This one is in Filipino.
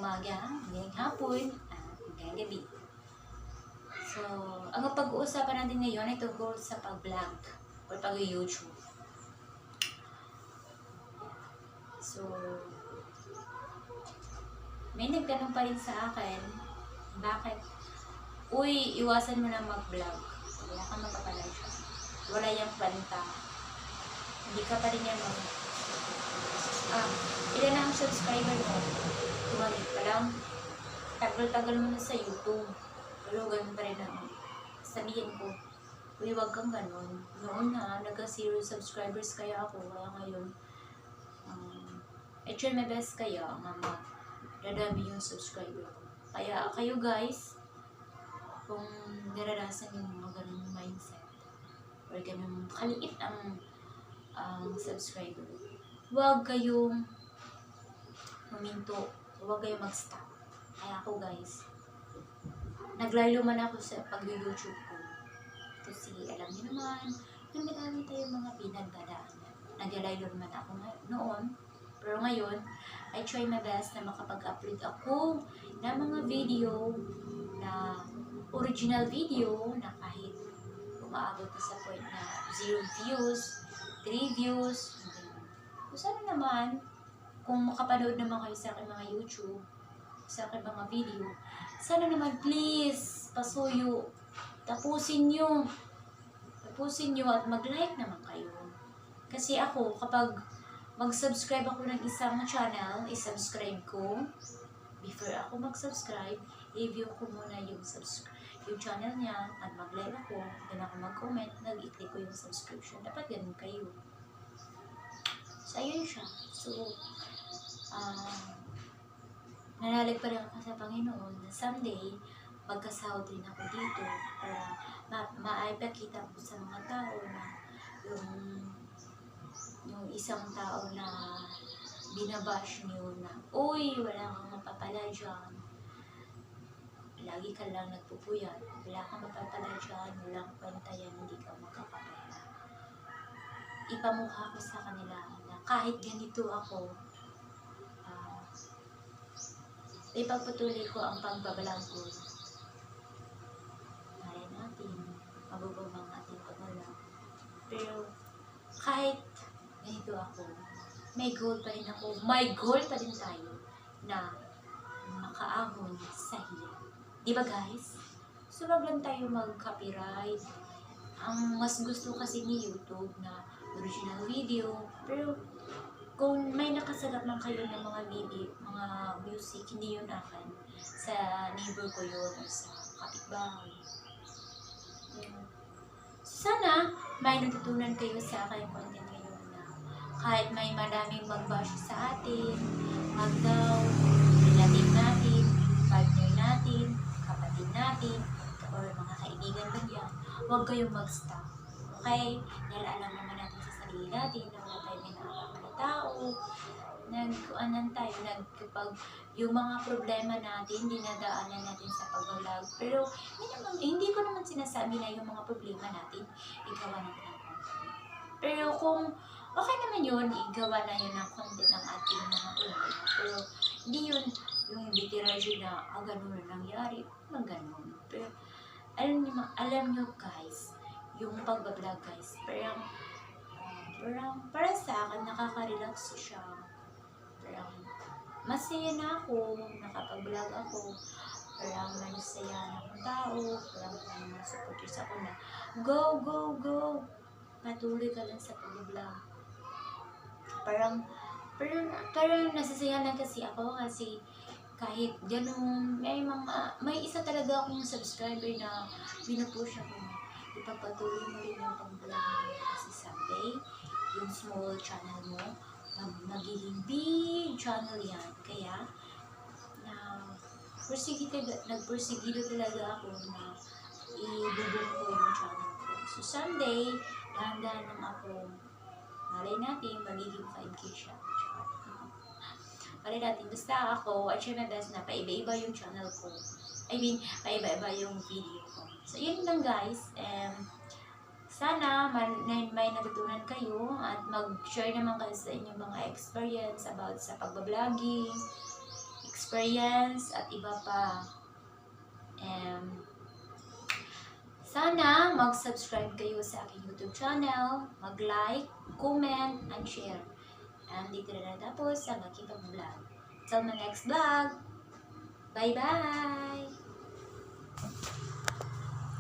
umaga, hanggang hapon, at hanggang gabi. So, ang pag-uusapan natin ngayon ay tungkol sa pag-vlog or pag-YouTube. So, may nagtanong pa rin sa akin, bakit? Uy, iwasan mo na mag-vlog. Wala kang mapapalay siya. Wala yung kwenta. Hindi ka pa rin yan ilan ang subscriber mo? 200 pa lang. Tagal-tagal mo na sa YouTube. Pero ganun pa rin ang sabihin ko. Uy, wag kang ganun. Noon na, nagka-0 subscribers kaya ako. Kaya ngayon, I try my best kaya dadami yung subscriber ko. Kaya kayo guys, kung nararasan yung mga ganun mindset or ganun kaliit ang subscriber, huwag kayong huminto, huwag kayong mag-stop. Kaya ako guys, naglaylo man ako sa pag-YouTube ko kasi alam niyo naman, marami tayong mga pinagdadaanan. Naglaylo naman ako noon, pero ngayon, I try my best na makapag-upload ako ng mga video na original video na kahit umaabot na sa point na 0 views, 3 views, so sana naman, kung makapanood naman kayo sa aking mga YouTube, sa aking mga video, sana naman please, pasuyo, tapusin nyo at mag-like naman kayo. Kasi ako, kapag mag-subscribe ako ng isang channel, i-subscribe ko, before ako mag-subscribe, i-view ko muna yung channel niya, at mag-like ako, then ako mag-comment, nag-i-click ko yung subscription. Dapat ganun kayo. So, ayun siya. So, nanalig pa rin ako sa Panginoon na someday, magkasahod rin ako dito para maipakita ko sa mga tao na yung isang tao na binabash niyo na, uy, wala kang mapapala dyan. Lagi ka lang nagpupuyat. Wala kang mapapala dyan. Walang kwenta yan. Hindi ka makakapala. Ipamukha ko sa kanila na kahit ganito ako, ipagpatuloy ko ang pagbabalang ko. Malay natin, mabubang ating pagbabalang. Pero, kahit ganito ako, may goal pa rin ako. May goal pa rin tayo na makaahon sa hirap. Diba guys? So, wag lang tayo mag-copyright. Ang mas gusto kasi ni YouTube na original video. Pero, kung may nakasagat lang kayo ng mga video, mga music, hindi yun akin. Sa neighbor ko yun or sa kapitbahay. Sana may natutunan kayo sa aking content ngayon na kahit may madaming mag-bash sa atin, mag-down, relative natin, partner natin, kapatid natin, or mga kaibigan lang yan, huwag kayong mag-stop. Okay? Dahil alam naman natin sa sarili natin na wala tayo minakakala tao, kapag yung mga problema natin, dinadaanan natin sa pag-vlog. Pero, hindi ko naman sinasabi na yung mga problema natin, igawa natin ng content. Pero kung okay naman yun, igawa na yun ng content ng ating mga problema. Pero, hindi yun yung literally na, ganun na nangyari, ganun. Pero, alam nyo guys, yung pag-vlog guys, parang sa akin, nakaka-relax siya. Parang, masaya na ako, nakapag-vlog ako, parang masaya na akong tao, parang mga supporters ako na, go! Patuloy ka lang sa pag-vlog. Parang nasasaya lang kasi ako kasi kahit ganun, may isa talaga akong subscriber na pinupush ako na ipagpatuloy mo rin yung pag-vlog kasi someday, yung small channel mo, magiging big channel yan. Kaya, nagpersigido talaga ako na ibubong ko yung channel ko. So, someday, dahan-dahan lang ako, malay natin, magiging 5K siya. Malay natin, basta ako, I try my best na paiba-iba yung channel ko. Paiba-iba yung video ko. So, yun lang guys. Sana may natutunan kayo at mag-share naman kayo sa inyong mga experience about sa pagbabloging, experience at iba pa. Sana mag-subscribe kayo sa aking YouTube channel, mag-like, comment, and share. And dito na natapos ang aking pag-vlog. Till my next vlog! Bye-bye!